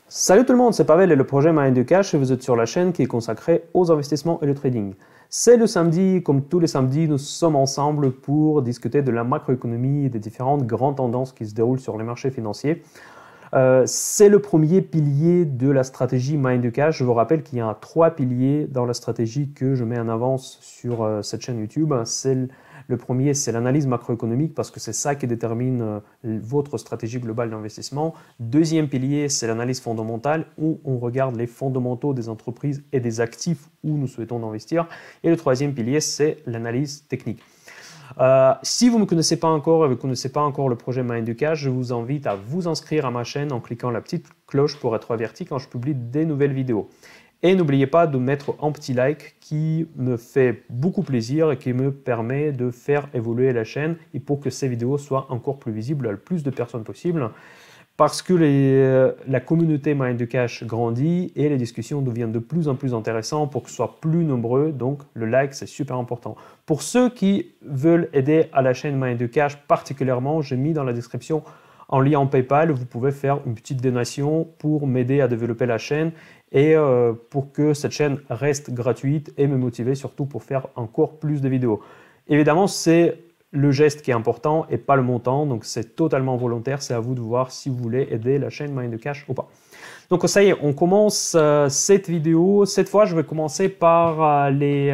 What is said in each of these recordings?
Salut tout le monde, c'est Pavel et le projet Mind Cash et vous êtes sur la chaîne qui est consacrée aux investissements et le trading. C'est le samedi, comme tous les samedis, nous sommes ensemble pour discuter de la macroéconomie et des différentes grandes tendances qui se déroulent sur les marchés financiers. C'est le premier pilier de la stratégie Mind Cash. Je vous rappelle qu'il y a 3 piliers dans la stratégie que je mets en avance sur cette chaîne YouTube. Le premier, c'est l'analyse macroéconomique parce que c'est ça qui détermine votre stratégie globale d'investissement. Deuxième pilier, c'est l'analyse fondamentale où on regarde les fondamentaux des entreprises et des actifs où nous souhaitons investir. Et le troisième pilier, c'est l'analyse technique. Si vous ne me connaissez pas encore et vous ne connaissez pas encore le projet Mind Cash, je vous invite à vous inscrire à ma chaîne en cliquant la petite cloche pour être averti quand je publie des nouvelles vidéos. Et n'oubliez pas de mettre un petit like qui me fait beaucoup plaisir et qui me permet de faire évoluer la chaîne et pour que ces vidéos soient encore plus visibles à le plus de personnes possible. Parce que la communauté Mind Cash grandit et les discussions deviennent de plus en plus intéressantes pour que ce soit plus nombreux. Donc, le like, c'est super important. Pour ceux qui veulent aider à la chaîne Mind Cash particulièrement, j'ai mis dans la description un lien en PayPal. Vous pouvez faire une petite donation pour m'aider à développer la chaîne et pour que cette chaîne reste gratuite et me motiver surtout pour faire encore plus de vidéos. Évidemment, c'est le geste qui est important et pas le montant, donc c'est totalement volontaire, c'est à vous de voir si vous voulez aider la chaîne Mind Cash ou pas. Donc ça y est, on commence cette vidéo. Cette fois, je vais commencer par les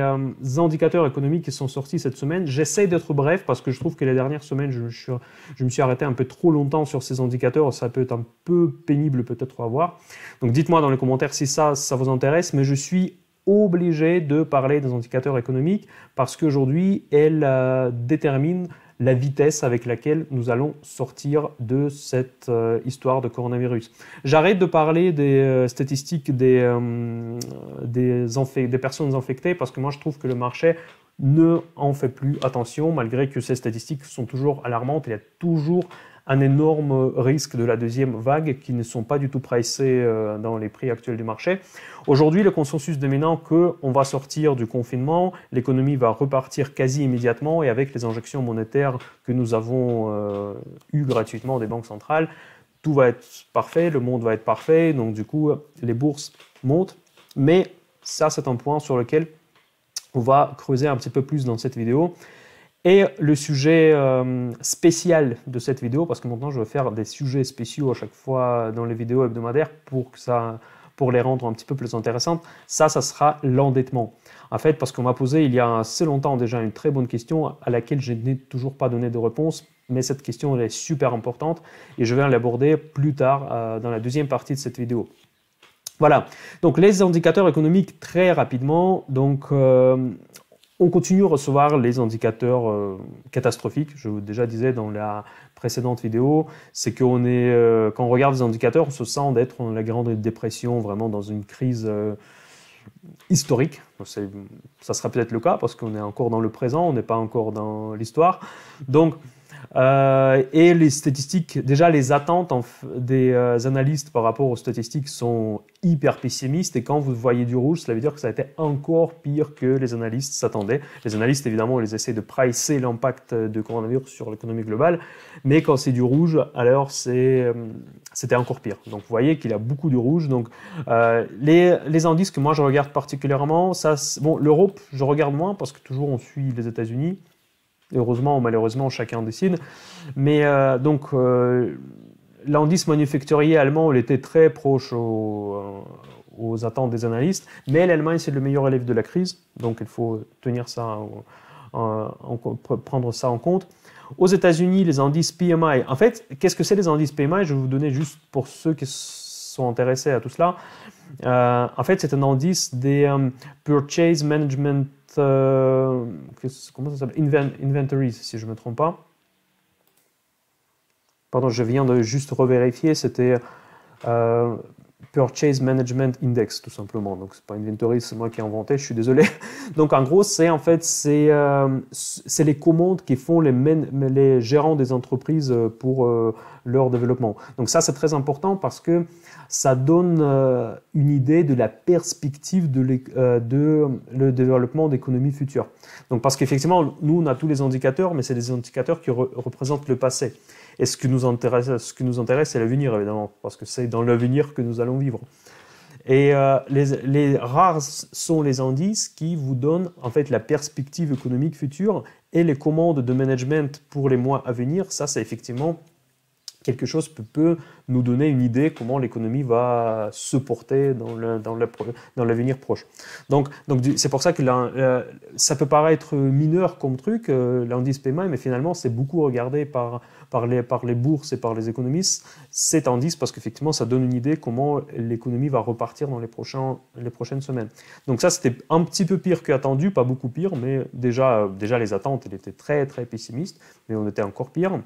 indicateurs économiques qui sont sortis cette semaine. J'essaie d'être bref parce que je trouve que les dernières semaines, je me suis arrêté un peu trop longtemps sur ces indicateurs. Ça peut être un peu pénible peut-être à voir. Donc dites-moi dans les commentaires si ça vous intéresse, mais je suis obligé de parler des indicateurs économiques parce qu'aujourd'hui, elles déterminent la vitesse avec laquelle nous allons sortir de cette histoire de coronavirus. J'arrête de parler des statistiques des personnes infectées parce que moi je trouve que le marché ne en fait plus attention malgré que ces statistiques sont toujours alarmantes. Il y a toujours un énorme risque de la deuxième vague qui ne sont pas du tout pricés dans les prix actuels du marché. Aujourd'hui, le consensus dominant qu'on va sortir du confinement, l'économie va repartir quasi immédiatement et avec les injections monétaires que nous avons eues gratuitement des banques centrales, tout va être parfait, le monde va être parfait, donc du coup, les bourses montent. Mais ça, c'est un point sur lequel on va creuser un petit peu plus dans cette vidéo. Et le sujet spécial de cette vidéo, parce que maintenant je vais faire des sujets spéciaux à chaque fois dans les vidéos hebdomadaires pour les rendre un petit peu plus intéressantes, ça sera l'endettement. En fait, parce qu'on m'a posé il y a assez longtemps déjà une très bonne question à laquelle je n'ai toujours pas donné de réponse, mais cette question elle est super importante et je vais l'aborder plus tard dans la deuxième partie de cette vidéo. Voilà, donc les indicateurs économiques très rapidement, donc on continue à recevoir les indicateurs catastrophiques. Je vous déjà disais dans la précédente vidéo, c'est qu'on quand on regarde les indicateurs, on se sent d'être dans la grande dépression, vraiment dans une crise historique. Ça sera peut-être le cas parce qu'on est encore dans le présent, on n'est pas encore dans l'histoire. Donc, et les statistiques, déjà les attentes des analystes par rapport aux statistiques sont hyper pessimistes et quand vous voyez du rouge, cela veut dire que ça a été encore pire que les analystes s'attendaient. Les analystes, évidemment, ils essaient de pricer l'impact de coronavirus sur l'économie globale, mais quand c'est du rouge, alors c'était encore pire. Donc vous voyez qu'il y a beaucoup de rouge. Donc les indices que moi je regarde particulièrement, bon, l'Europe, je regarde moins parce que toujours on suit les États-Unis. Heureusement ou malheureusement, chacun décide. Mais donc, l'indice manufacturier allemand, il était très proche aux attentes des analystes. Mais l'Allemagne, c'est le meilleur élève de la crise. Donc, il faut tenir ça, prendre ça en compte. Aux États-Unis, les indices PMI. En fait, qu'est-ce que c'est les indices PMI? Je vais vous donner juste pour ceux qui sont intéressés à tout cela. En fait, c'est un indice des Purchase Management comment ça s'appelle? Inventories, si je ne me trompe pas. Pardon, je viens de juste revérifier, c'était Purchase Management Index, tout simplement. Donc, c'est pas Inventories, c'est moi qui ai inventé, je suis désolé. Donc, en gros, c'est les commandes qui font les gérants des entreprises pour leur développement. Donc, ça, c'est très important parce que ça donne une idée de la perspective de le développement d'économies futures. Donc, parce qu'effectivement, nous, on a tous les indicateurs, mais c'est des indicateurs qui représentent le passé. Et ce qui nous intéresse, c'est l'avenir, évidemment, parce que c'est dans l'avenir que nous allons vivre. Et les rares sont les indices qui vous donnent en fait la perspective économique future et les commandes de management pour les mois à venir. Ça, c'est effectivement quelque chose qui peut nous donner une idée comment l'économie va se porter dans l'avenir proche. Donc c'est pour ça que ça peut paraître mineur comme truc, l'indice PMI, mais finalement c'est beaucoup regardé par les bourses et par les économistes, cet indice, parce qu'effectivement ça donne une idée comment l'économie va repartir dans les prochaines semaines. Donc ça, c'était un petit peu pire qu'attendu, pas beaucoup pire, mais déjà les attentes elles étaient très très pessimistes, mais on était encore pire.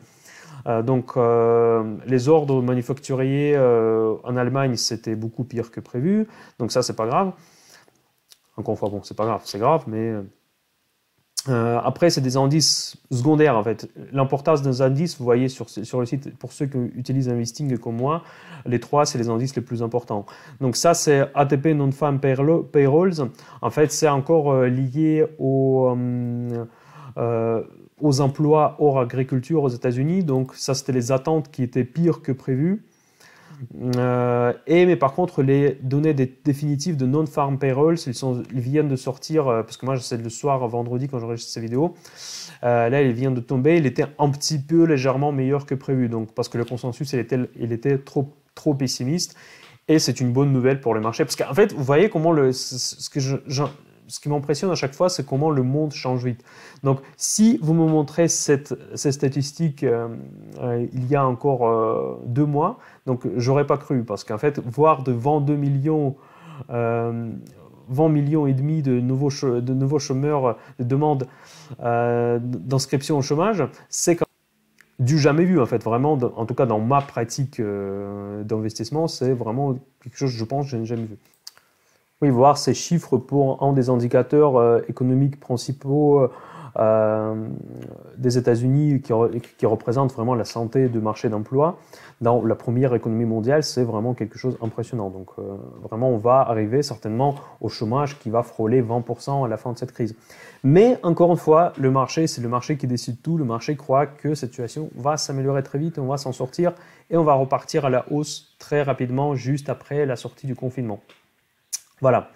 Les ordres manufacturiers en Allemagne, c'était beaucoup pire que prévu. Donc ça, c'est pas grave. Encore une fois, bon, c'est pas grave, c'est grave, mais après, c'est des indices secondaires, en fait. L'importance des indices, vous voyez sur le site, pour ceux qui utilisent Investing comme moi, les 3, c'est les indices les plus importants. Donc ça, c'est ATP Non-Farm Payrolls. En fait, c'est encore lié aux emplois hors agriculture aux États-Unis. Donc ça, c'était les attentes qui étaient pires que prévues. Mais par contre, les données définitives de non-farm payrolls, ils viennent de sortir, parce que moi, c'est le soir, vendredi, quand j'enregistre ces vidéos. Là, ils viennent de tomber. Il était un petit peu légèrement meilleur que prévu. Donc, parce que le consensus, il était trop pessimiste. Et c'est une bonne nouvelle pour le marché. Parce qu'en fait, vous voyez comment ce qui m'impressionne à chaque fois, c'est comment le monde change vite. Donc, si vous me montrez ces statistiques il y a encore 2 mois, donc j'aurais pas cru, parce qu'en fait, voir de 22 millions, 20 millions et demi de nouveaux chômeurs, de demandes d'inscription au chômage, c'est quand même du jamais vu, en fait. Vraiment, en tout cas dans ma pratique d'investissement, c'est vraiment quelque chose, je pense, que je n'ai jamais vu. Oui, voir ces chiffres pour un des indicateurs économiques principaux des États-Unis qui représente vraiment la santé du marché d'emploi dans la première économie mondiale, c'est vraiment quelque chose d'impressionnant. Donc vraiment, on va arriver certainement au chômage qui va frôler 20% à la fin de cette crise. Mais encore une fois, le marché, c'est le marché qui décide tout. Le marché croit que cette situation va s'améliorer très vite, on va s'en sortir et on va repartir à la hausse très rapidement juste après la sortie du confinement. Voilà.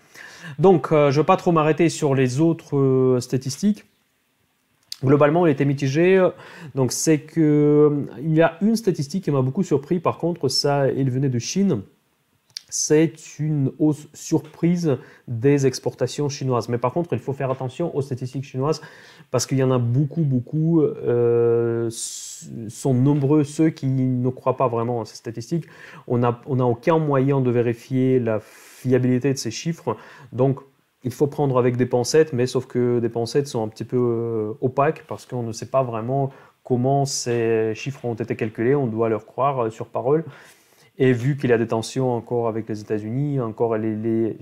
Donc, je ne vais pas trop m'arrêter sur les autres statistiques. Globalement, il était mitigé. Donc, c'est que il y a une statistique qui m'a beaucoup surpris. Par contre, ça, il venait de Chine. C'est une hausse surprise des exportations chinoises. Mais par contre, il faut faire attention aux statistiques chinoises parce qu'il y en a beaucoup sont nombreux ceux qui ne croient pas vraiment à ces statistiques. On n'a aucun moyen de vérifier la fiabilité de ces chiffres. Donc, il faut prendre avec des pincettes, mais sauf que des pincettes sont un petit peu opaques parce qu'on ne sait pas vraiment comment ces chiffres ont été calculés. On doit leur croire sur parole. Et vu qu'il y a des tensions encore avec les États-Unis, encore les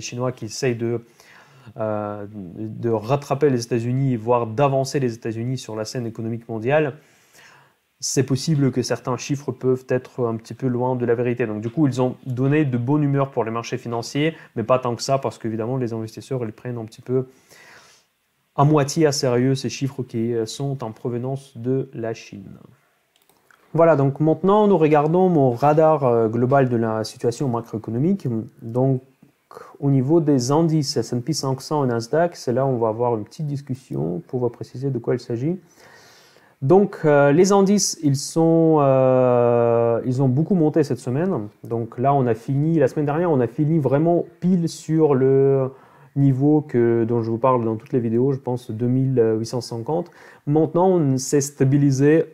Chinois qui essayent de rattraper les États-Unis, voire d'avancer les États-Unis sur la scène économique mondiale, c'est possible que certains chiffres peuvent être un petit peu loin de la vérité. Donc du coup, ils ont donné de bonne humeur pour les marchés financiers, mais pas tant que ça, parce qu'évidemment, les investisseurs, ils prennent un petit peu à moitié à sérieux ces chiffres qui sont en provenance de la Chine. Voilà, donc maintenant, nous regardons mon radar global de la situation macroéconomique. Donc, au niveau des indices S&P 500 et Nasdaq, c'est là où on va avoir une petite discussion pour vous préciser de quoi il s'agit. Donc, les indices, ils ont beaucoup monté cette semaine. Donc là, la semaine dernière, on a fini vraiment pile sur le niveau dont je vous parle dans toutes les vidéos, je pense 2850. Maintenant, on s'est stabilisé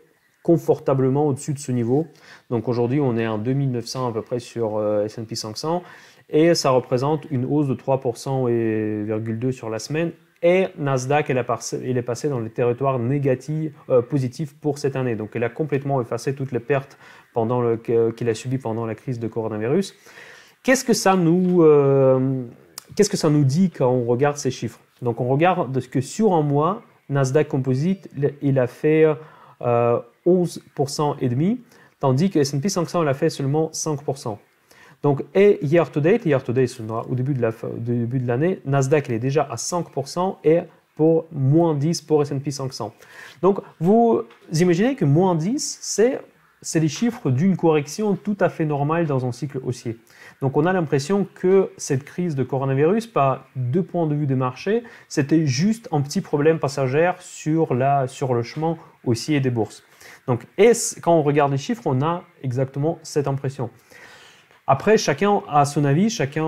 confortablement au-dessus de ce niveau. Donc aujourd'hui, on est à 2900 à peu près sur S&P 500 et ça représente une hausse de 3,2% sur la semaine. Et Nasdaq, il est passé dans les territoires positifs pour cette année. Donc, elle a complètement effacé toutes les pertes qu'il a subies pendant la crise de coronavirus. Qu'est-ce que ça nous dit quand on regarde ces chiffres? Donc, on regarde que sur un mois, Nasdaq Composite, il a fait 11% et demi, tandis que S&P 500, il a fait seulement 5%. Donc, et year to date, au début de l'année, Nasdaq il est déjà à 5% et pour moins 10 pour S&P 500. Donc, vous imaginez que moins 10, c'est les chiffres d'une correction tout à fait normale dans un cycle haussier. Donc, on a l'impression que cette crise de coronavirus, par deux points de vue des marchés, c'était juste un petit problème passager sur le chemin haussier des bourses. Donc, et quand on regarde les chiffres, on a exactement cette impression. Après, chacun a son avis, chacun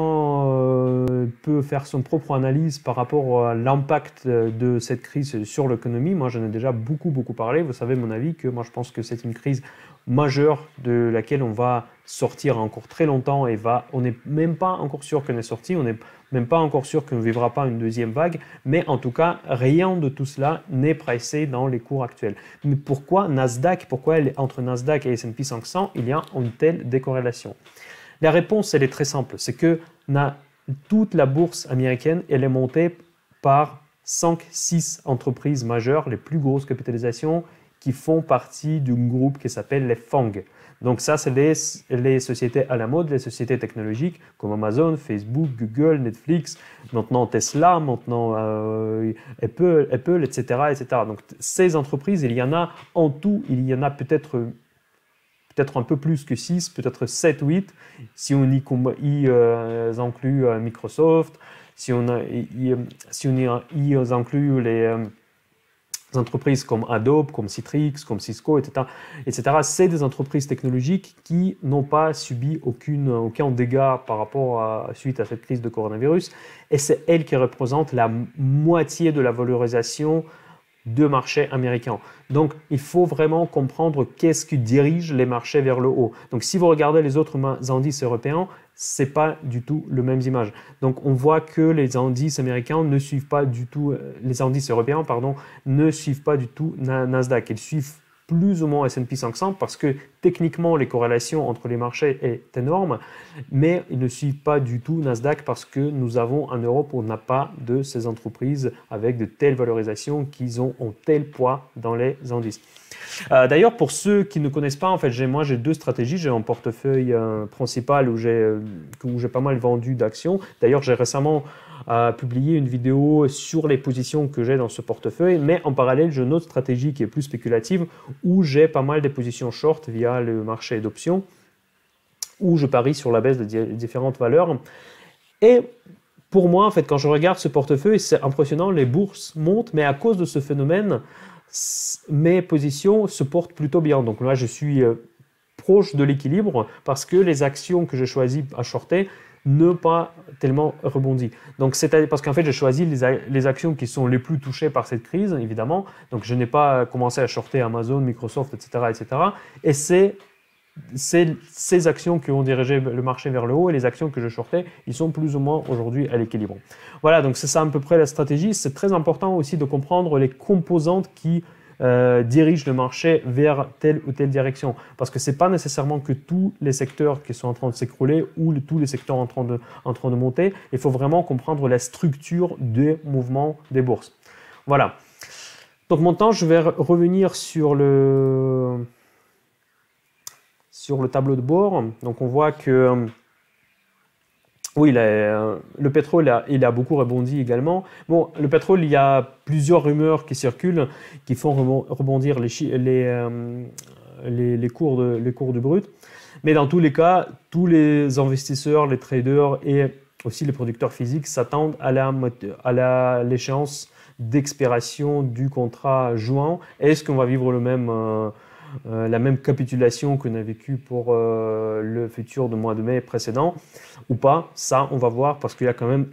peut faire son propre analyse par rapport à l'impact de cette crise sur l'économie. Moi, j'en ai déjà beaucoup parlé. Vous savez mon avis que moi, je pense que c'est une crise majeure de laquelle on va sortir encore très longtemps et on n'est même pas encore sûr qu'on est sorti, on n'est même pas encore sûr qu'on ne vivra pas une deuxième vague, mais en tout cas, rien de tout cela n'est pricé dans les cours actuels. Mais pourquoi entre Nasdaq et S&P 500, il y a une telle décorrélation? La réponse, elle est très simple, c'est que toute la bourse américaine, elle est montée par 5-6 entreprises majeures, les plus grosses capitalisations, qui font partie d'un groupe qui s'appelle les FANG. Donc ça, c'est les sociétés à la mode, les sociétés technologiques comme Amazon, Facebook, Google, Netflix, maintenant Tesla, maintenant Apple, etc., etc. Donc ces entreprises, il y en a en tout, il y en a peut-être un peu plus que 6, peut-être 7 ou 8, si on y inclut Microsoft, si on y inclut les entreprises comme Adobe, comme Citrix, comme Cisco, etc. C'est des entreprises technologiques qui n'ont pas subi aucun dégât suite à cette crise de coronavirus, et c'est elles qui représentent la moitié de la valorisation de marché américain. Donc, il faut vraiment comprendre qu'est-ce qui dirige les marchés vers le haut. Donc, si vous regardez les autres indices européens, c'est pas du tout la même image. Donc, on voit que les indices américains ne suivent pas du tout, les indices européens, pardon, ne suivent pas du tout Nasdaq. Ils suivent plus ou moins S&P 500 parce que techniquement les corrélations entre les marchés est énorme, mais ils ne suivent pas du tout Nasdaq parce que nous avons en Europe, on n'a pas de ces entreprises avec de telles valorisations qui ont un tel poids dans les indices. D'ailleurs, pour ceux qui ne connaissent pas, en fait, moi j'ai deux stratégies. J'ai un portefeuille principal où j'ai pas mal vendu d'actions. D'ailleurs, j'ai récemment publié une vidéo sur les positions que j'ai dans ce portefeuille, mais en parallèle, j'ai une autre stratégie qui est plus spéculative où j'ai pas mal de positions short via le marché d'options où je parie sur la baisse de différentes valeurs. Et pour moi, en fait, quand je regarde ce portefeuille, c'est impressionnant, les bourses montent, mais à cause de ce phénomène, mes positions se portent plutôt bien. Donc là, je suis proche de l'équilibre parce que les actions que j'ai choisies à shorter ne pas tellement rebondi. Donc, c'est parce qu'en fait, j'ai choisi les actions qui sont les plus touchées par cette crise, évidemment. Donc, je n'ai pas commencé à shorter Amazon, Microsoft, etc., etc. Et c'est ces actions qui ont dirigé le marché vers le haut et les actions que je shortais, ils sont plus ou moins aujourd'hui à l'équilibre. Voilà, donc c'est ça à peu près la stratégie. C'est très important aussi de comprendre les composantes qui dirigent le marché vers telle ou telle direction. Parce que ce n'est pas nécessairement que tous les secteurs qui sont en train de s'écrouler ou tous les secteurs en train de monter. Il faut vraiment comprendre la structure des mouvements des bourses. Voilà. Donc maintenant, je vais revenir sur le tableau de bord. Donc on voit que oui, le pétrole, il a beaucoup rebondi également. Bon, le pétrole, il y a plusieurs rumeurs qui circulent qui font rebondir les cours du brut. Mais dans tous les cas, tous les investisseurs, les traders et aussi les producteurs physiques s'attendent à l'échéance d'expiration du contrat juin. Est-ce qu'on va vivre la même capitulation qu'on a vécu pour le futur du mois de mai précédent ou pas? Ça, on va voir parce qu'il y a quand même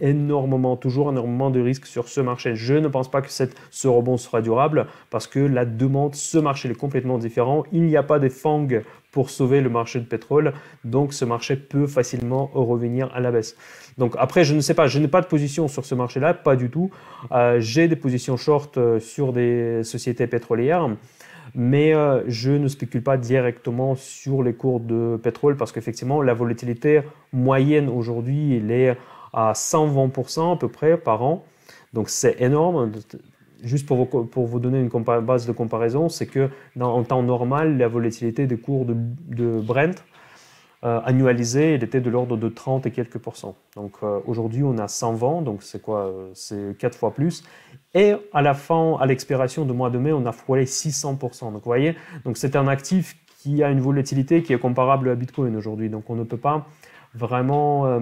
toujours énormément de risques sur ce marché. Je ne pense pas que ce rebond sera durable parce que la demande, ce marché est complètement différent. Il n'y a pas de FANG pour sauver le marché de pétrole, donc ce marché peut facilement revenir à la baisse. Donc après, je ne sais pas, je n'ai pas de position sur ce marché-là, pas du tout. J'ai des positions short sur des sociétés pétrolières, mais je ne spécule pas directement sur les cours de pétrole parce qu'effectivement, la volatilité moyenne aujourd'hui, elle est à 120% à peu près par an. Donc, c'est énorme. Juste pour vous donner une base de comparaison, c'est que en temps normal, la volatilité des cours de Brent annualisé, il était de l'ordre de 30 et quelques %. Donc aujourd'hui, on a 120, donc c'est quoi? C'est 4 fois plus. Et à la fin, à l'expiration du mois de mai, on a frôlé 600%. Donc vous voyez, donc c'est un actif qui a une volatilité qui est comparable à Bitcoin aujourd'hui. Donc on ne peut pas vraiment...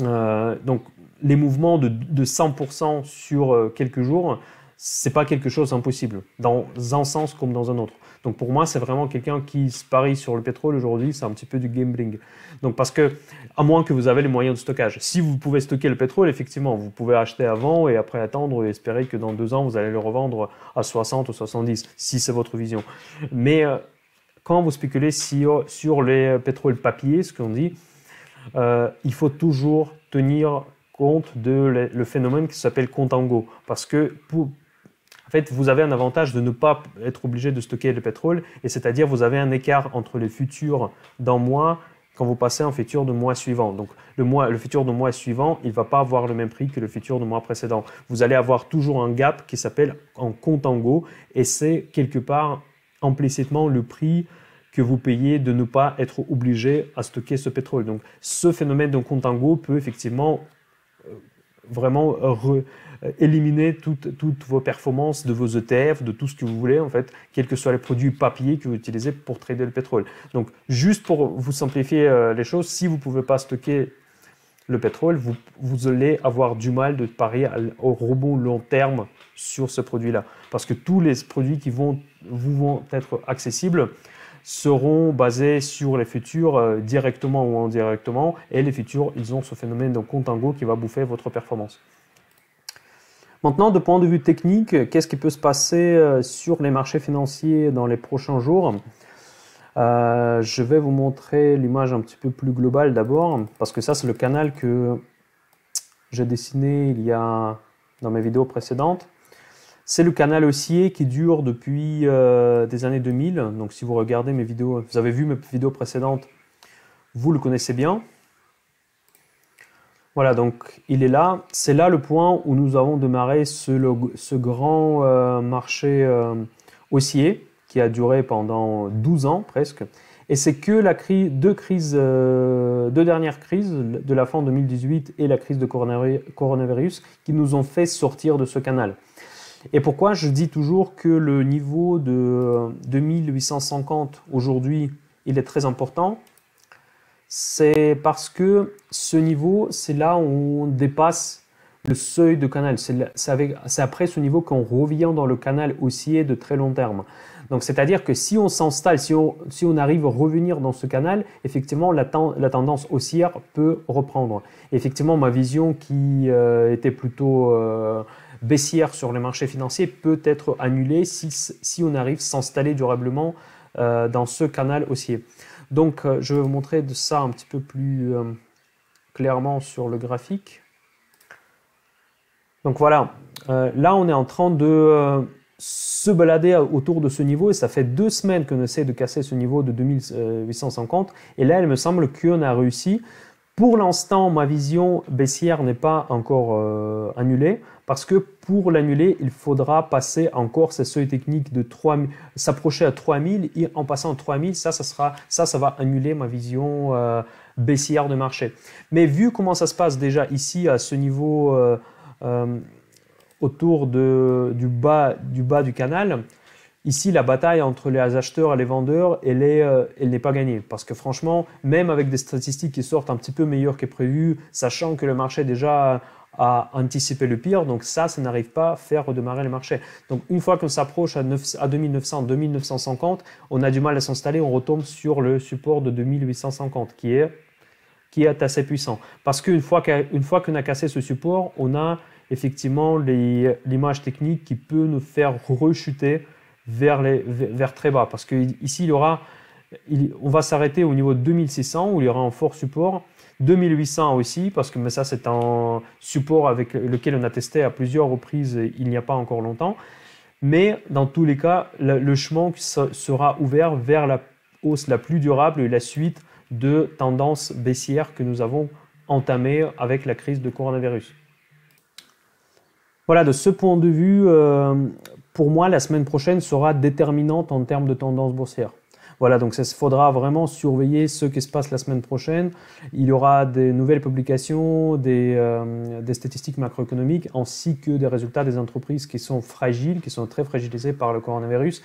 donc les mouvements de 100% sur quelques jours, c'est pas quelque chose d'impossible, dans un sens comme dans un autre. Donc pour moi, c'est vraiment quelqu'un qui se parie sur le pétrole aujourd'hui, c'est un petit peu du gambling. Donc parce que, à moins que vous avez les moyens de stockage. Si vous pouvez stocker le pétrole, effectivement, vous pouvez acheter avant et après attendre et espérer que dans 2 ans, vous allez le revendre à 60 ou 70, si c'est votre vision. Mais quand vous spéculez sur les pétroles papier, ce qu'on dit, il faut toujours tenir compte de le phénomène qui s'appelle contango. Parce que en fait, vous avez un avantage de ne pas être obligé de stocker le pétrole, et c'est-à-dire vous avez un écart entre les futurs d'un mois quand vous passez en futur de mois suivant. Donc le futur de mois suivant, il ne va pas avoir le même prix que le futur de mois précédent. Vous allez avoir toujours un gap qui s'appelle en contango, et c'est quelque part implicitement le prix que vous payez de ne pas être obligé à stocker ce pétrole. Donc ce phénomène de contango peut effectivement vraiment éliminer toutes vos performances de vos ETF, de tout ce que vous voulez, en fait, quels que soient les produits papier que vous utilisez pour trader le pétrole. Donc, juste pour vous simplifier les choses, si vous ne pouvez pas stocker le pétrole, vous allez avoir du mal de parier au rebond long terme sur ce produit-là. Parce que tous les produits qui vont être accessibles seront basés sur les futurs directement ou indirectement, et les futurs, ils ont ce phénomène de contango qui va bouffer votre performance. Maintenant, de point de vue technique, qu'est-ce qui peut se passer sur les marchés financiers dans les prochains jours? Je vais vous montrer l'image un petit peu plus globale d'abord, parce que ça, c'est le canal que j'ai dessiné dans mes vidéos précédentes. C'est le canal haussier qui dure depuis des années 2000. Donc si vous regardez mes vidéos, vous avez vu mes vidéos précédentes, vous le connaissez bien. Voilà, donc il est là. C'est là le point où nous avons démarré ce grand marché haussier qui a duré pendant 12 ans presque. Et c'est que deux dernières crises, de la fin 2018 et la crise de coronavirus, qui nous ont fait sortir de ce canal. Et pourquoi je dis toujours que le niveau de 2850 aujourd'hui, il est très important? C'est parce que ce niveau, c'est là où on dépasse le seuil de canal. C'est après ce niveau qu'on revient dans le canal haussier de très long terme. Donc, c'est-à-dire que si on s'installe, si on arrive à revenir dans ce canal, effectivement, la tendance haussière peut reprendre. Et effectivement, ma vision qui était plutôt baissière sur les marchés financiers peut être annulée si on arrive à s'installer durablement dans ce canal haussier. Donc, je vais vous montrer ça un petit peu plus clairement sur le graphique. Donc voilà, là on est en train de se balader autour de ce niveau et ça fait 2 semaines qu'on essaie de casser ce niveau de 2850 et là il me semble qu'on a réussi. Pour l'instant, ma vision baissière n'est pas encore annulée parce que pour l'annuler, il faudra passer encore ces seuils techniques de 3000, s'approcher à 3000 et en passant à 3000, ça va annuler ma vision baissière de marché. Mais vu comment ça se passe déjà ici à ce niveau autour du bas du canal, ici, la bataille entre les acheteurs et les vendeurs, elle n'est pas gagnée. Parce que franchement, même avec des statistiques qui sortent un petit peu meilleures que prévu, sachant que le marché déjà a anticipé le pire, donc ça n'arrive pas à faire redémarrer le marché. Donc une fois qu'on s'approche à 2900, 2950, on a du mal à s'installer, on retombe sur le support de 2850 qui est assez puissant. Parce qu'une fois qu'on a cassé ce support, on a effectivement l'image technique qui peut nous faire rechuter vers très bas. Parce qu'ici, on va s'arrêter au niveau de 2600 où il y aura un fort support. 2800 aussi, parce que ça c'est un support avec lequel on a testé à plusieurs reprises il n'y a pas encore longtemps. Mais dans tous les cas, le chemin sera ouvert vers la hausse la plus durable et la suite de tendances baissières que nous avons entamées avec la crise de coronavirus. Voilà, de ce point de vue, pour moi, la semaine prochaine sera déterminante en termes de tendance boursière. Voilà, donc il faudra vraiment surveiller ce qui se passe la semaine prochaine. Il y aura des nouvelles publications, des statistiques macroéconomiques, ainsi que des résultats des entreprises qui sont fragiles, qui sont très fragilisées par le coronavirus.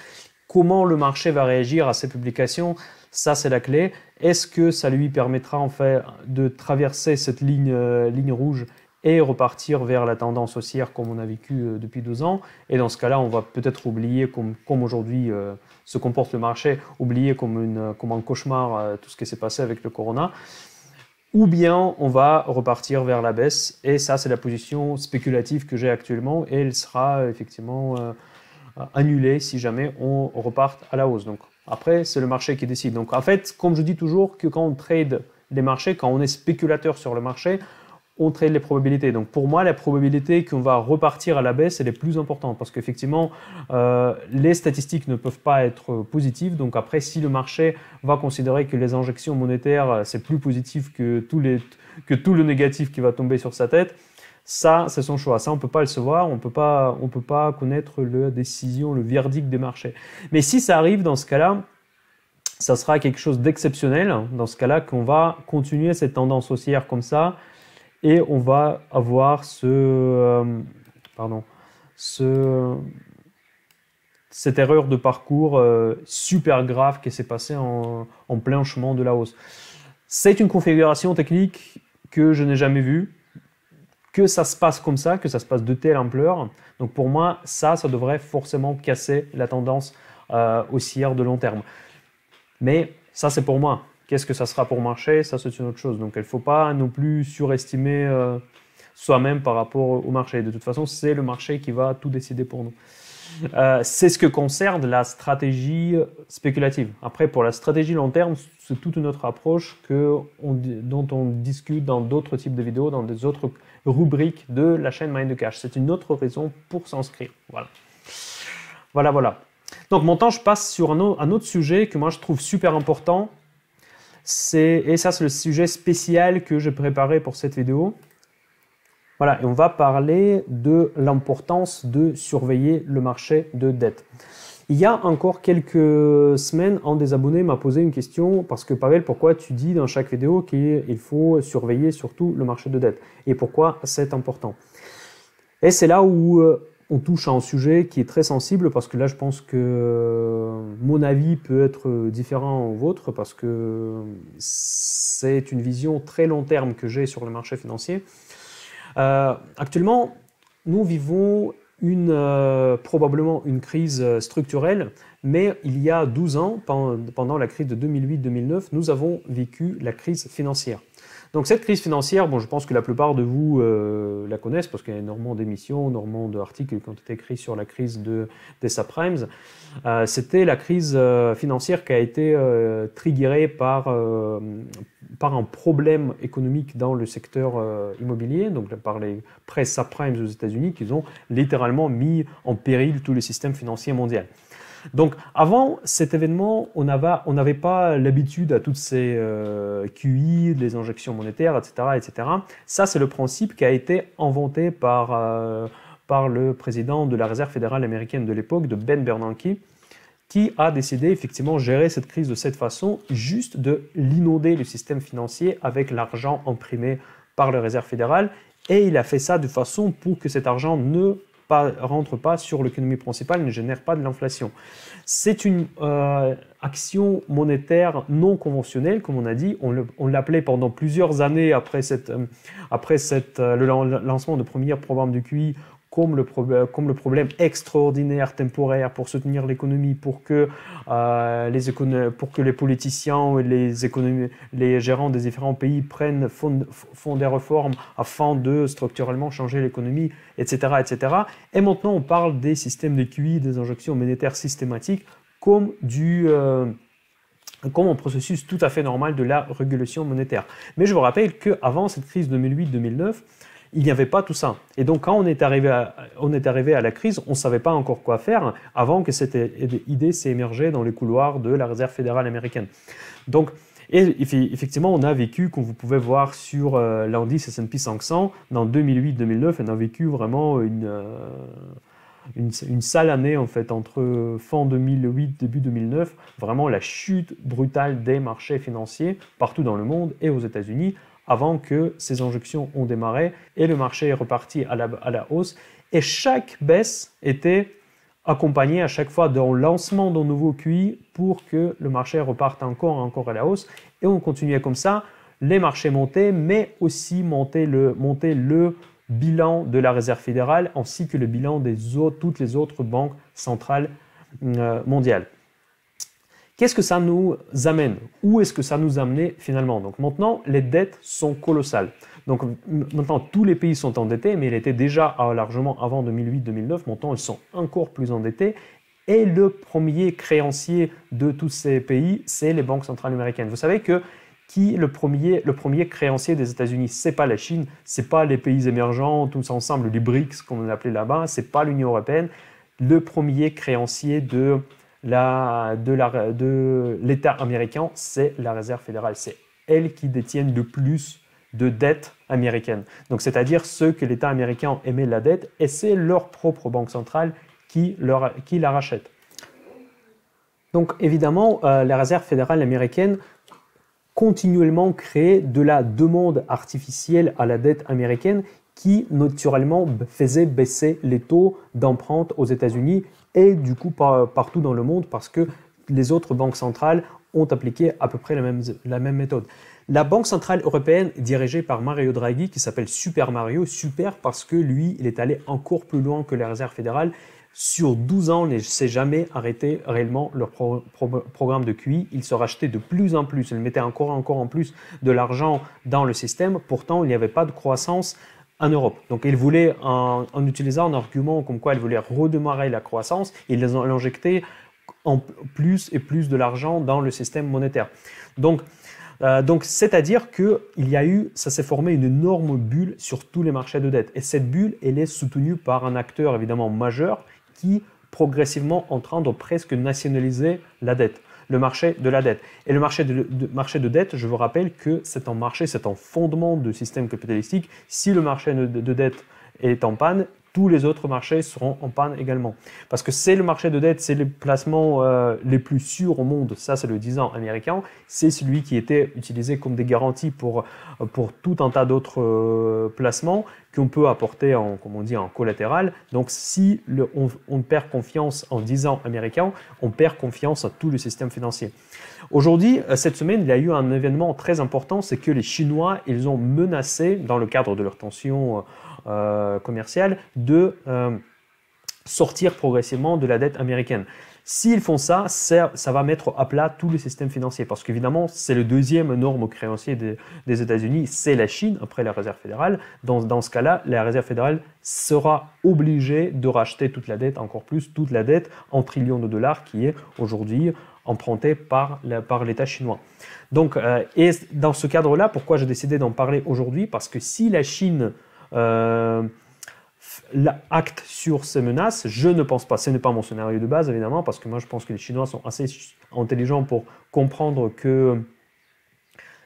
Comment le marché va réagir à ces publications? Ça, c'est la clé. Est-ce que ça lui permettra en fait de traverser cette ligne rouge et repartir vers la tendance haussière comme on a vécu depuis 2 ans? Et dans ce cas-là, on va peut-être oublier, comme aujourd'hui se comporte le marché, oublier comme un cauchemar tout ce qui s'est passé avec le corona. Ou bien on va repartir vers la baisse. Et ça, c'est la position spéculative que j'ai actuellement. Et elle sera effectivement annulée si jamais on reparte à la hausse. Donc après, c'est le marché qui décide. Donc en fait, comme je dis toujours, que quand on trade les marchés, quand on est spéculateur sur le marché, on trade les probabilités. Donc pour moi, la probabilité qu'on va repartir à la baisse, elle est plus importante parce qu'effectivement, les statistiques ne peuvent pas être positives. Donc après, si le marché va considérer que les injections monétaires, c'est plus positif que tout le négatif qui va tomber sur sa tête, ça, c'est son choix. Ça, on ne peut pas le savoir, on peut pas connaître la décision, le verdict des marchés. Mais si ça arrive dans ce cas-là, ça sera quelque chose d'exceptionnel. Dans ce cas-là, qu'on va continuer cette tendance haussière comme ça. Et on va avoir cette erreur de parcours super grave qui s'est passée en plein chemin de la hausse. C'est une configuration technique que je n'ai jamais vue, que ça se passe comme ça, que ça se passe de telle ampleur. Donc pour moi, ça devrait forcément casser la tendance haussière de long terme. Mais ça, c'est pour moi. Qu'est-ce que ça sera pour marché? Ça, c'est une autre chose. Donc, il ne faut pas non plus surestimer soi-même par rapport au marché. De toute façon, c'est le marché qui va tout décider pour nous. C'est ce que concerne la stratégie spéculative. Après, pour la stratégie long terme, c'est toute une autre approche dont on discute dans d'autres types de vidéos, dans des autres rubriques de la chaîne Mind the Cash. C'est une autre raison pour s'inscrire. Voilà. Donc, maintenant, je passe sur un autre sujet que moi, je trouve super important. Et ça, c'est le sujet spécial que j'ai préparé pour cette vidéo. Voilà, et on va parler de l'importance de surveiller le marché de dette. Il y a encore quelques semaines, un des abonnés m'a posé une question parce que Pavel, pourquoi tu dis dans chaque vidéo qu'il faut surveiller surtout le marché de dette et pourquoi c'est important? Et c'est là où on touche à un sujet qui est très sensible parce que là, je pense que mon avis peut être différent au vôtre parce que c'est une vision très long terme que j'ai sur le marché financier. Actuellement, nous vivons probablement une crise structurelle, mais il y a 12 ans, pendant la crise de 2008-2009, nous avons vécu la crise financière. Donc cette crise financière, bon, je pense que la plupart de vous la connaissent parce qu'il y a énormément d'émissions, énormément d'articles qui ont été écrits sur la crise des subprimes. C'était la crise financière qui a été triggerée par un problème économique dans le secteur immobilier, donc par les prêts subprimes aux États-Unis qui ont littéralement mis en péril tout le système financier mondial. Donc, avant cet événement, on n'avait pas l'habitude à toutes ces QI, les injections monétaires, etc., etc. Ça, c'est le principe qui a été inventé par le président de la Réserve fédérale américaine de l'époque, de Ben Bernanke, qui a décidé effectivement de gérer cette crise de cette façon, juste de l'inonder le système financier avec l'argent imprimé par la Réserve fédérale. Et il a fait ça de façon pour que cet argent ne rentre pas sur l'économie principale, ne génère pas de l'inflation. C'est une action monétaire non conventionnelle, comme on a dit. On l'appelait pendant plusieurs années après le lancement de premier programme du QI comme le problème extraordinaire temporaire pour soutenir l'économie, pour que les politiciens et les gérants des différents pays font des réformes afin de structurellement changer l'économie, etc., etc. Et maintenant, on parle des systèmes de QI, des injections monétaires systématiques, comme un processus tout à fait normal de la régulation monétaire. Mais je vous rappelle qu'avant cette crise 2008-2009, il n'y avait pas tout ça. Et donc, quand on est arrivé à la crise, on ne savait pas encore quoi faire avant que cette idée s'est émergée dans les couloirs de la Réserve fédérale américaine. Donc, et effectivement, on a vécu, comme vous pouvez voir sur l'indice S&P 500, dans 2008-2009, on a vécu vraiment une sale année en fait entre fin 2008 début 2009, vraiment la chute brutale des marchés financiers partout dans le monde et aux États-Unis avant que ces injections ont démarré et le marché est reparti à la hausse et chaque baisse était accompagnée à chaque fois d'un lancement d'un nouveau QI pour que le marché reparte encore à la hausse et on continuait comme ça, les marchés montaient mais aussi montait le bilan de la Réserve fédérale ainsi que le bilan de toutes les autres banques centrales mondiales. Qu'est-ce que ça nous amène? Où est-ce que ça nous a amené finalement? Donc maintenant, les dettes sont colossales. Donc maintenant, tous les pays sont endettés, mais ils étaient déjà largement avant 2008-2009. Maintenant, ils sont encore plus endettés. Et le premier créancier de tous ces pays, c'est les banques centrales américaines. Vous savez que le premier créancier des États-Unis, c'est pas la Chine, c'est pas les pays émergents, tous ensemble, les BRICS, comme on l'appelait là-bas, c'est pas l'Union européenne. Le premier créancier de l'État américain, c'est la Réserve fédérale. C'est elle qui détient le plus de dettes américaines. Donc, c'est-à-dire ceux que l'État américain émet la dette et c'est leur propre banque centrale qui la rachète. Donc, évidemment, la Réserve fédérale américaine continuellement crée de la demande artificielle à la dette américaine qui naturellement faisait baisser les taux d'emprunt aux États-Unis et du coup partout dans le monde parce que les autres banques centrales ont appliqué à peu près la même méthode. La Banque centrale européenne dirigée par Mario Draghi qui s'appelle Super Mario, super parce que lui, il est allé encore plus loin que la Réserve fédérale. Sur 12 ans, il ne s'est jamais arrêté réellement leur programme de QI. Il se rachetait de plus en plus. Il mettait encore en plus de l'argent dans le système. Pourtant, il n'y avait pas de croissance en Europe. Donc, il voulait, en utilisant un argument comme quoi il voulait redémarrer la croissance, il injectait en plus et plus de l'argent dans le système monétaire. Donc c'est-à-dire que ça s'est formé une énorme bulle sur tous les marchés de dette. Et cette bulle, elle est soutenue par un acteur évidemment majeur qui progressivement en train de presque nationaliser la dette, le marché de la dette. Et le marché de dette, je vous rappelle que c'est un marché, c'est un fondement du système capitalistique. Si le marché de dette est en panne, tous les autres marchés seront en panne également. Parce que c'est le marché de dette, c'est les placements les plus sûrs au monde. Ça, c'est le 10 ans américain. C'est celui qui était utilisé comme des garanties pour tout un tas d'autres placements qu'on peut apporter comme on dit, en collatéral. Donc, si on perd confiance en 10 ans américain, on perd confiance à tout le système financier. Aujourd'hui, cette semaine, il y a eu un événement très important, c'est que les Chinois, ils ont menacé, dans le cadre de leur tension commerciale, de sortir progressivement de la dette américaine. S'ils font ça, ça va mettre à plat tout le système financier parce qu'évidemment, c'est le deuxième énorme créancier des États-Unis, c'est la Chine après la Réserve fédérale. Dans ce cas-là, la Réserve fédérale sera obligée de racheter toute la dette, encore plus toute la dette en trillions de dollars qui est aujourd'hui empruntée par l'État chinois. Donc, et dans ce cadre-là, pourquoi j'ai décidé d'en parler aujourd'hui? Parce que si la Chine acte sur ces menaces, je ne pense pas, ce n'est pas mon scénario de base évidemment, parce que moi je pense que les Chinois sont assez intelligents pour comprendre que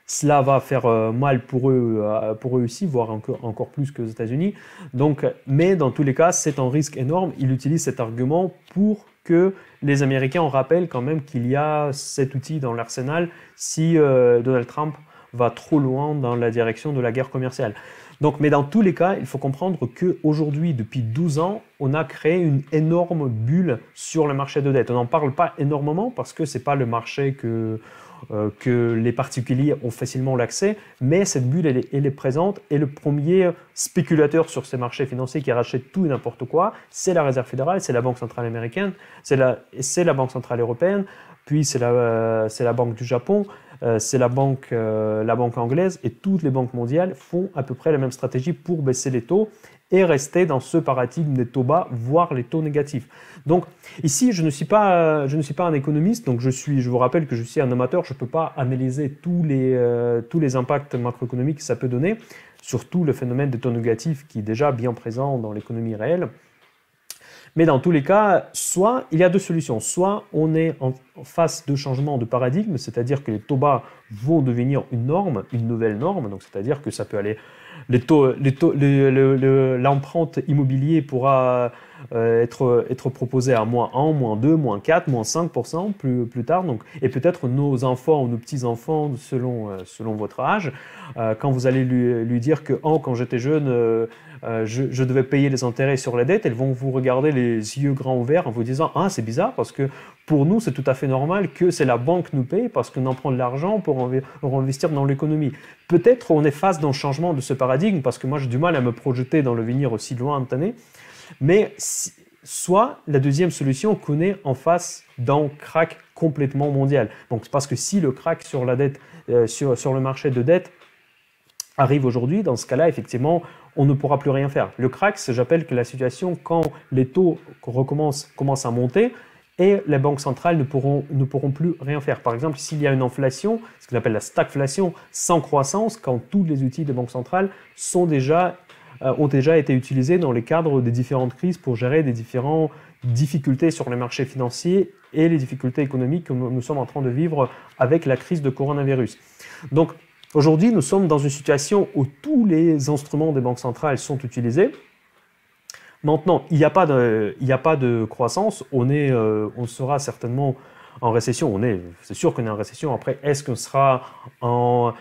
cela va faire mal pour eux aussi, voire encore plus que les États-Unis. Donc, mais dans tous les cas, c'est un risque énorme. Il utilise cet argument pour que les Américains rappellent quand même qu'il y a cet outil dans l'arsenal si Donald Trump va trop loin dans la direction de la guerre commerciale. Donc, mais dans tous les cas, il faut comprendre qu'aujourd'hui, depuis 12 ans, on a créé une énorme bulle sur le marché de dette. On n'en parle pas énormément parce que ce n'est pas le marché que les particuliers ont facilement l'accès, mais cette bulle, elle est présente et le premier spéculateur sur ces marchés financiers qui rachète tout et n'importe quoi, c'est la Réserve fédérale, c'est la Banque centrale américaine, c'est la Banque centrale européenne, puis c'est la Banque du Japon, c'est la banque anglaise et toutes les banques mondiales font à peu près la même stratégie pour baisser les taux et rester dans ce paradigme des taux bas, voire les taux négatifs. Donc ici, je ne suis pas un économiste, donc je vous rappelle que je suis un amateur, je ne peux pas analyser tous les impacts macroéconomiques que ça peut donner, surtout le phénomène des taux négatifs qui est déjà bien présent dans l'économie réelle. Mais dans tous les cas, soit il y a deux solutions. Soit on est en phase de changement de paradigme, c'est-à-dire que les taux bas vont devenir une norme, une nouvelle norme. Donc, c'est-à-dire que ça peut aller, l'empreinte immobilier pourra être proposée à -1, -2, -4, -5% plus tard. Donc, et peut-être nos enfants ou nos petits-enfants, selon votre âge, quand vous allez lui dire que quand j'étais jeune, je devais payer les intérêts sur la dette, elles vont vous regarder les yeux grands ouverts en vous disant « Ah, c'est bizarre parce que pour nous, c'est tout à fait normal que c'est la banque qui nous paye parce qu'on en prend de l'argent pour investir dans l'économie. » Peut-être on est face d'un changement de ce paradigme parce que moi, j'ai du mal à me projeter dans l'avenir aussi lointain. Mais soit la deuxième solution qu'on est en face d'un crack complètement mondial. Donc, parce que si le crack sur la dette, sur le marché de dette arrive aujourd'hui, dans ce cas-là, effectivement, on ne pourra plus rien faire. Le crack, j'appelle que la situation quand les taux commencent à monter et les banques centrales ne pourront plus rien faire. Par exemple, s'il y a une inflation, ce qu'on appelle la stagflation, sans croissance, quand tous les outils des banques centrales ont déjà été utilisés dans les cadres des différentes crises pour gérer des différentes difficultés sur les marchés financiers et les difficultés économiques que nous sommes en train de vivre avec la crise de coronavirus. Donc, aujourd'hui, nous sommes dans une situation où tous les instruments des banques centrales sont utilisés. Maintenant, il n'y a pas de croissance. On sera certainement en récession. C'est sûr qu'on est en récession. Après, est-ce qu'on sera en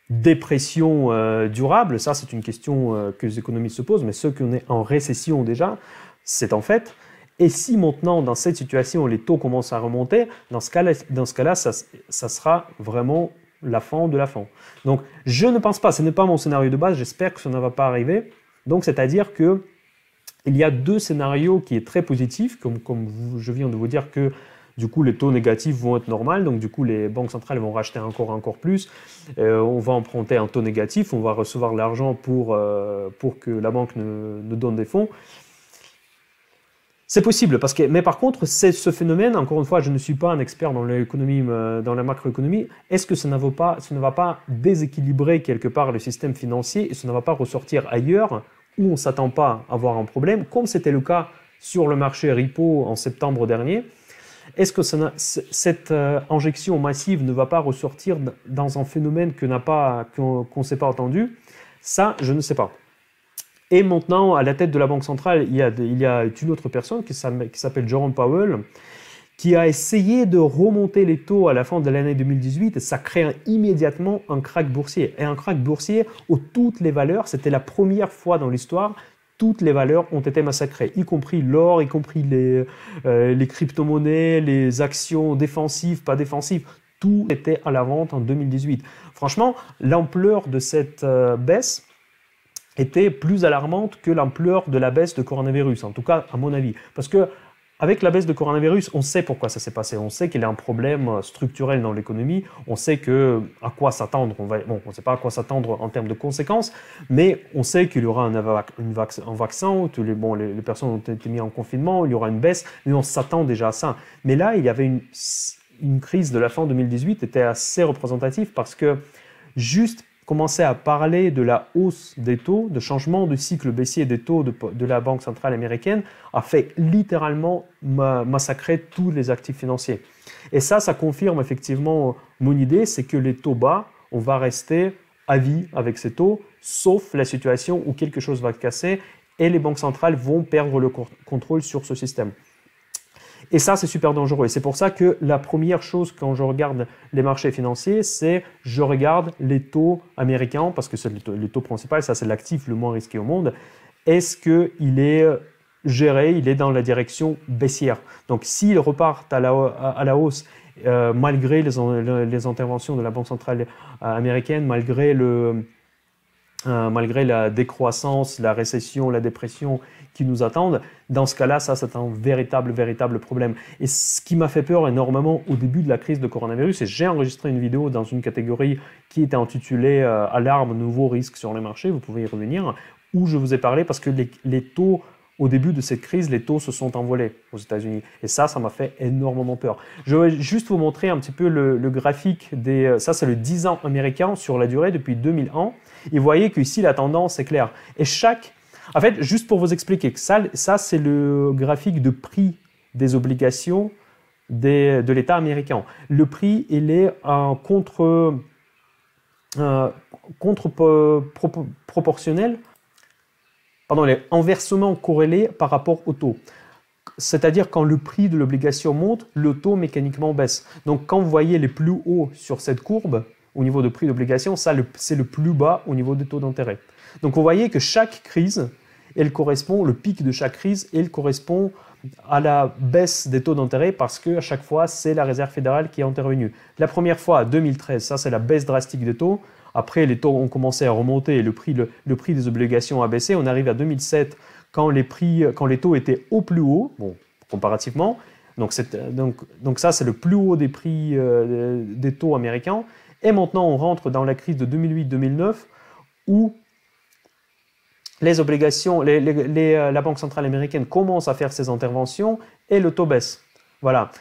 dépression durable? Ça, c'est une question que les économistes se posent. Mais ceux qu'on est en récession déjà, c'est en fait. Et si maintenant, dans cette situation, les taux commencent à remonter, dans ce cas-là, ça sera vraiment la fin de la fin. Donc, je ne pense pas, ce n'est pas mon scénario de base, j'espère que ça ne va pas arriver. Donc, c'est-à-dire qu'il y a deux scénarios qui sont très positifs, comme je viens de vous dire que du coup, les taux négatifs vont être normaux, donc du coup, les banques centrales vont racheter encore plus. On va emprunter un taux négatif, on va recevoir l'argent pour que la banque nous donne des fonds. C'est possible, mais par contre, ce phénomène, encore une fois, je ne suis pas un expert dans l'économie, dans la macroéconomie, est-ce que ça ne va pas déséquilibrer quelque part le système financier et ça ne va pas ressortir ailleurs où on ne s'attend pas à avoir un problème, comme c'était le cas sur le marché repo en septembre dernier? Est-ce que cette injection massive ne va pas ressortir dans un phénomène qu'on ne s'est pas attendu? Ça, je ne sais pas. Et maintenant, à la tête de la Banque centrale, il y a une autre personne qui s'appelle Jerome Powell, qui a essayé de remonter les taux à la fin de l'année 2018 et ça crée immédiatement un crack boursier. Et un crack boursier où toutes les valeurs, c'était la première fois dans l'histoire, toutes les valeurs ont été massacrées, y compris l'or, y compris les crypto-monnaies, les actions défensives, pas défensives. Tout était à la vente en 2018. Franchement, l'ampleur de cette baisse était plus alarmante que l'ampleur de la baisse de coronavirus, en tout cas à mon avis. Parce que avec la baisse de coronavirus, on sait pourquoi ça s'est passé. On sait qu'il y a un problème structurel dans l'économie. On sait à quoi s'attendre. On ne sait pas à quoi s'attendre en termes de conséquences, mais on sait qu'il y aura un vaccin. Les personnes ont été mises en confinement. Il y aura une baisse, mais on s'attend déjà à ça. Mais là, il y avait une crise de la fin 2018 qui était assez représentative parce que juste commencer à parler de la hausse des taux, de changement de cycle baissier des taux de la Banque centrale américaine, a fait littéralement massacrer tous les actifs financiers. Et ça confirme effectivement mon idée, c'est que les taux bas, on va rester à vie avec ces taux, sauf la situation où quelque chose va casser et les banques centrales vont perdre le contrôle sur ce système. Et ça, c'est super dangereux. Et c'est pour ça que la première chose quand je regarde les marchés financiers, c'est je regarde les taux américains, parce que c'est le taux principal, ça c'est l'actif le moins risqué au monde. Est-ce qu'il est géré, il est dans la direction baissière? Donc s'il repart à la hausse, malgré les interventions de la Banque centrale américaine, malgré la décroissance, la récession, la dépression qui nous attendent, dans ce cas-là, ça c'est un véritable problème. Et ce qui m'a fait peur énormément au début de la crise de coronavirus, et j'ai enregistré une vidéo dans une catégorie qui était intitulée « Alarme, nouveaux risques sur les marchés », vous pouvez y revenir, où je vous ai parlé parce que les taux, au début de cette crise, les taux se sont envolés aux États-Unis. Et ça m'a fait énormément peur. Je vais juste vous montrer un petit peu le graphique ça c'est le 10 ans américain sur la durée depuis 2001. Et vous voyez qu'ici, la tendance est claire. Et en fait, juste pour vous expliquer, ça c'est le graphique de prix des obligations de l'État américain. Le prix, il est proportionnel, pardon, il est inversement corrélé par rapport au taux. C'est-à-dire quand le prix de l'obligation monte, le taux mécaniquement baisse. Donc quand vous voyez les plus hauts sur cette courbe, au niveau de prix d'obligation, ça c'est le plus bas au niveau des taux d'intérêt. Donc vous voyez que chaque crise, le pic de chaque crise, il correspond à la baisse des taux d'intérêt parce qu'à chaque fois, c'est la Réserve fédérale qui est intervenue. La première fois, 2013, ça c'est la baisse drastique des taux. Après, les taux ont commencé à remonter et le prix des obligations a baissé. On arrive à 2007 quand les taux étaient au plus haut, bon, comparativement. Donc ça, c'est le plus haut des prix des taux américains. Et maintenant, on rentre dans la crise de 2008-2009 où les obligations, la Banque centrale américaine commence à faire ses interventions et le taux baisse. Voilà.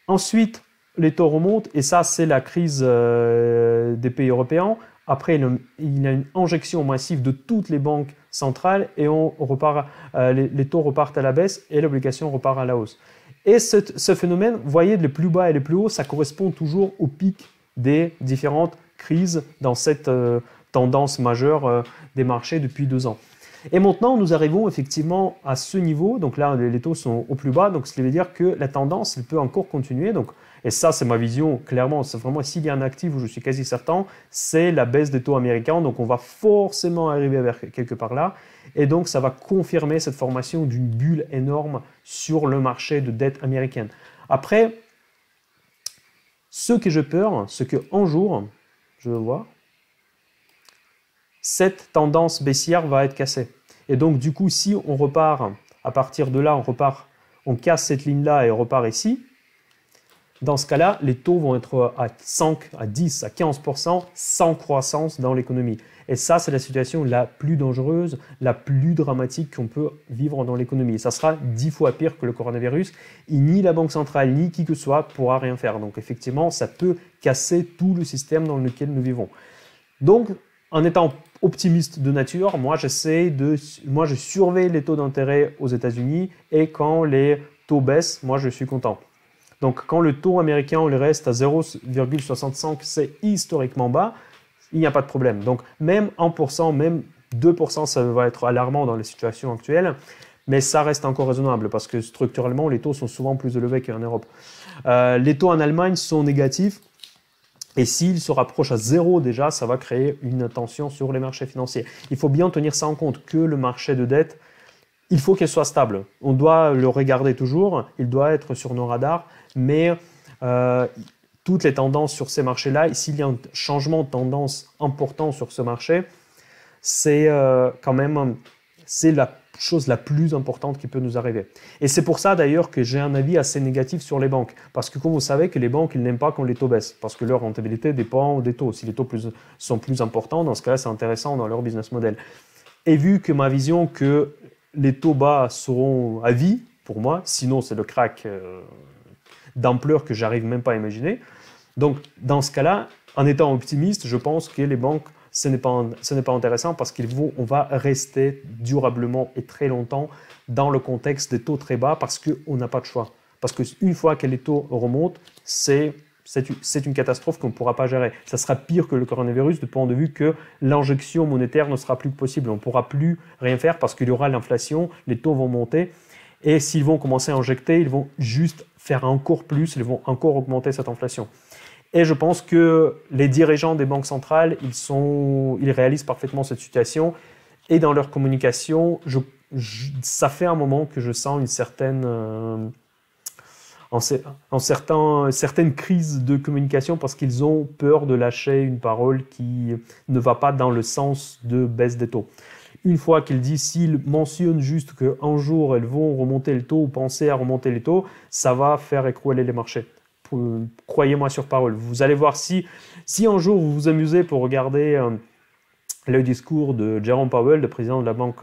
Ensuite, les taux remontent et ça, c'est la crise des pays européens. Après, il y a une injection massive de toutes les banques centrales et les taux repartent à la baisse et l'obligation repart à la hausse. Et ce phénomène, vous voyez, les plus bas et les plus hauts, ça correspond toujours au pic des différentes crises dans cette tendance majeure des marchés depuis 2 ans. Et maintenant, nous arrivons effectivement à ce niveau. Donc là, les taux sont au plus bas. Donc, ce qui veut dire que la tendance, elle peut encore continuer. Donc, et ça, c'est ma vision, clairement. C'est vraiment, s'il y a un actif où je suis quasi certain, c'est la baisse des taux américains. Donc, on va forcément arriver vers quelque part là. Et donc, ça va confirmer cette formation d'une bulle énorme sur le marché de dette américaine. Après, ce que j'ai peur, c'est qu'un jour, je vais voir, cette tendance baissière va être cassée. Et donc, du coup, si on repart, à partir de là, on casse cette ligne-là et on repart ici, dans ce cas-là, les taux vont être à 5, à 10, à 15% sans croissance dans l'économie. Et ça, c'est la situation la plus dangereuse, la plus dramatique qu'on peut vivre dans l'économie. Ça sera 10 fois pire que le coronavirus. Et ni la Banque centrale, ni qui que ce soit pourra rien faire. Donc, effectivement, ça peut casser tout le système dans lequel nous vivons. Donc, en étant optimiste de nature, moi je surveille les taux d'intérêt aux États-Unis et quand les taux baissent, moi je suis content. Donc quand le taux américain il reste à 0,65, c'est historiquement bas, il n'y a pas de problème. Donc même 1%, même 2%, ça va être alarmant dans les situations actuelles, mais ça reste encore raisonnable parce que structurellement les taux sont souvent plus élevés qu'en Europe. Les taux en Allemagne sont négatifs. Et s'il se rapproche à 0 déjà, ça va créer une tension sur les marchés financiers. Il faut bien tenir ça en compte, que le marché de dette, il faut qu'il soit stable. On doit le regarder toujours, il doit être sur nos radars, mais toutes les tendances sur ces marchés-là, s'il y a un changement de tendance important sur ce marché, c'est quand même la chose la plus importante qui peut nous arriver. Et c'est pour ça d'ailleurs que j'ai un avis assez négatif sur les banques. Parce que comme vous savez que les banques, ils n'aiment pas quand les taux baissent. Parce que leur rentabilité dépend des taux. Si les taux sont plus importants, dans ce cas-là, c'est intéressant dans leur business model. Et vu que ma vision que les taux bas seront à vie, pour moi, sinon c'est le crack d'ampleur que j'arrive même pas à imaginer. Donc dans ce cas-là, en étant optimiste, je pense que les banques, ce n'est pas intéressant parce qu'on va rester durablement et très longtemps dans le contexte des taux très bas parce qu'on n'a pas de choix. Parce qu'une fois que les taux remontent, c'est une catastrophe qu'on ne pourra pas gérer. Ça sera pire que le coronavirus du point de vue que l'injection monétaire ne sera plus possible. On ne pourra plus rien faire parce qu'il y aura l'inflation, les taux vont monter et s'ils vont commencer à injecter, ils vont juste faire encore plus, ils vont encore augmenter cette inflation. Et je pense que les dirigeants des banques centrales, ils réalisent parfaitement cette situation. Et dans leur communication, ça fait un moment que je sens une certaine crise de communication parce qu'ils ont peur de lâcher une parole qui ne va pas dans le sens de baisse des taux. Une fois qu'ils disent, s'ils mentionnent juste qu'un jour, elles vont remonter le taux ou penser à remonter les taux, ça va faire écrouler les marchés. Croyez-moi sur parole. Vous allez voir si un jour vous vous amusez pour regarder le discours de Jerome Powell, le président de la banque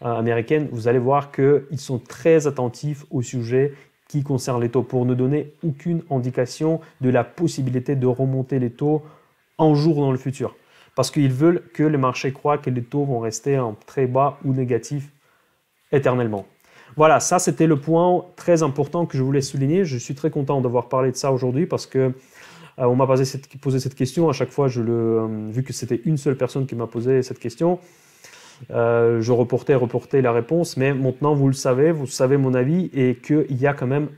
américaine, vous allez voir qu'ils sont très attentifs au sujet qui concerne les taux pour ne donner aucune indication de la possibilité de remonter les taux un jour dans le futur. Parce qu'ils veulent que les marchés croient que les taux vont rester très bas ou négatifs éternellement. Voilà, ça c'était le point très important que je voulais souligner. Je suis très content d'avoir parlé de ça aujourd'hui parce que on m'a posé cette question. À chaque fois, vu que c'était une seule personne qui m'a posé cette question, je reportais la réponse. Mais maintenant, vous savez mon avis et qu'il y a quand même,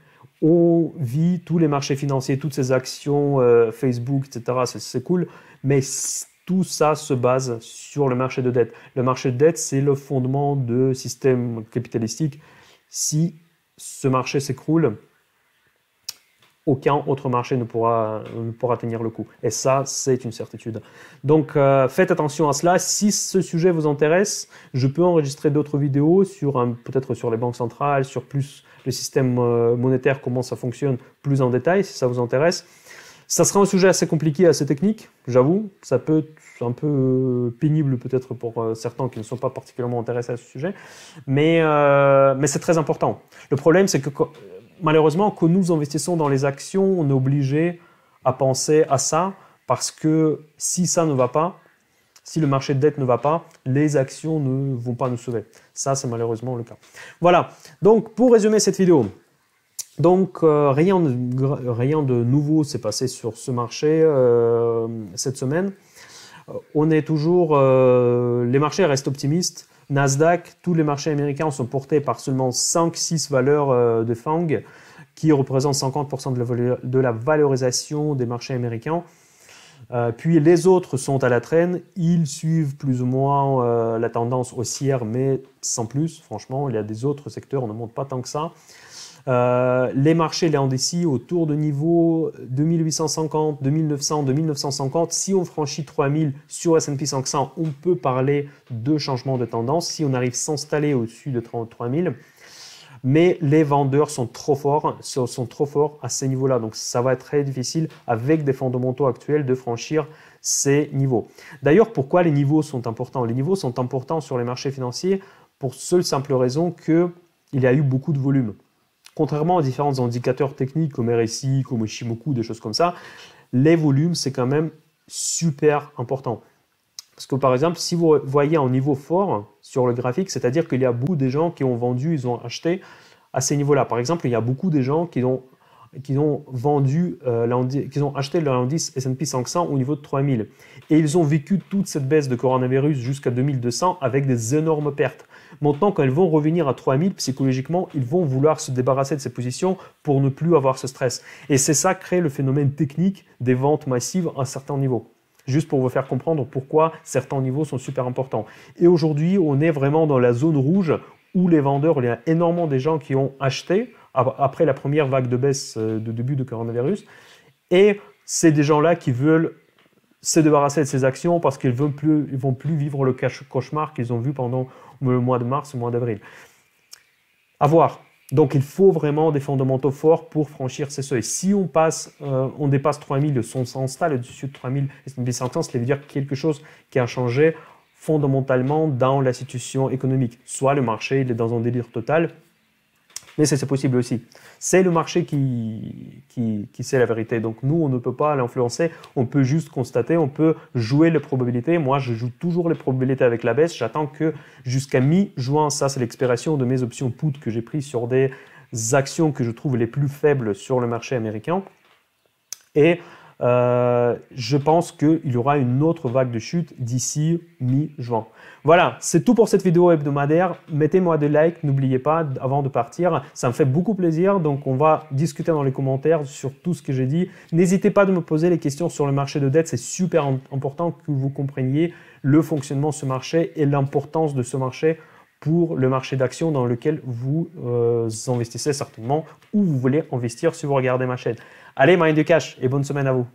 on vit tous les marchés financiers, toutes ces actions, Facebook, etc. C'est cool, mais tout ça se base sur le marché de dette. Le marché de dette, c'est le fondement du système capitalistique. Si ce marché s'écroule, aucun autre marché ne pourra tenir le coup. Et ça, c'est une certitude. Donc, faites attention à cela. Si ce sujet vous intéresse, je peux enregistrer d'autres vidéos peut-être sur les banques centrales, sur plus le système monétaire, comment ça fonctionne plus en détail, si ça vous intéresse. Ça sera un sujet assez compliqué, assez technique, j'avoue. Ça peut être un peu pénible peut-être pour certains qui ne sont pas particulièrement intéressés à ce sujet. Mais c'est très important. Le problème, c'est que malheureusement, quand nous investissons dans les actions, on est obligé à penser à ça parce que si ça ne va pas, si le marché de dette ne va pas, les actions ne vont pas nous sauver. Ça, c'est malheureusement le cas. Voilà. Donc, pour résumer cette vidéo, donc, rien de nouveau s'est passé sur ce marché cette semaine. On est toujours, les marchés restent optimistes. Nasdaq, tous les marchés américains sont portés par seulement 5-6 valeurs de FANG qui représentent 50% de la valorisation des marchés américains. Puis les autres sont à la traîne, ils suivent plus ou moins la tendance haussière, mais sans plus. Franchement, il y a des autres secteurs, on ne monte pas tant que ça. Les marchés, les indices autour de niveaux 2850, 2900, 2950. Si on franchit 3000 sur S&P 500, on peut parler de changement de tendance. Si on arrive à s'installer au-dessus de 3000, mais les vendeurs sont trop forts à ces niveaux-là. Donc ça va être très difficile avec des fondamentaux actuels de franchir ces niveaux. D'ailleurs, pourquoi les niveaux sont importants? Les niveaux sont importants sur les marchés financiers pour seule simple raison qu'il y a eu beaucoup de volume. Contrairement aux différents indicateurs techniques comme RSI, comme Ishimoku, des choses comme ça, les volumes, c'est quand même super important. Parce que par exemple, si vous voyez un niveau fort sur le graphique, c'est-à-dire qu'il y a beaucoup de gens qui ont vendu, ils ont acheté à ces niveaux-là. Par exemple, il y a beaucoup de gens qui ont acheté leur indice S&P 500 au niveau de 3000. Et ils ont vécu toute cette baisse de coronavirus jusqu'à 2200 avec des énormes pertes. Maintenant, quand ils vont revenir à 3000, psychologiquement, ils vont vouloir se débarrasser de ces positions pour ne plus avoir ce stress. Et c'est ça qui crée le phénomène technique des ventes massives à certains niveaux. Juste pour vous faire comprendre pourquoi certains niveaux sont super importants. Et aujourd'hui, on est vraiment dans la zone rouge où les vendeurs, il y a énormément de gens qui ont acheté après la première vague de baisse de début de coronavirus. Et c'est des gens-là qui veulent se débarrasser de ces actions parce qu'ils ne vont plus vivre le cauchemar qu'ils ont vu pendant le mois de mars, le mois d'avril. À voir. Donc, il faut vraiment des fondamentaux forts pour franchir ces seuils. Si on dépasse 3000, on s'installe au-dessus de 3000 S&P 500, cela veut dire quelque chose qui a changé fondamentalement dans la situation économique. Soit le marché il est dans un délire total, mais c'est possible aussi. C'est le marché qui sait la vérité. Donc nous, on ne peut pas l'influencer, on peut juste constater, on peut jouer les probabilités. Moi, je joue toujours les probabilités avec la baisse. J'attends que jusqu'à mi-juin, ça c'est l'expiration de mes options put que j'ai prises sur des actions que je trouve les plus faibles sur le marché américain. Et je pense qu'il y aura une autre vague de chute d'ici mi-juin. Voilà, c'est tout pour cette vidéo hebdomadaire. Mettez-moi des likes, n'oubliez pas avant de partir. Ça me fait beaucoup plaisir. Donc, on va discuter dans les commentaires sur tout ce que j'ai dit. N'hésitez pas à me poser les questions sur le marché de dette. C'est super important que vous compreniez le fonctionnement de ce marché et l'importance de ce marché pour le marché d'actions dans lequel vous investissez certainement ou vous voulez investir si vous regardez ma chaîne. Allez, Mind the Cash et bonne semaine à vous.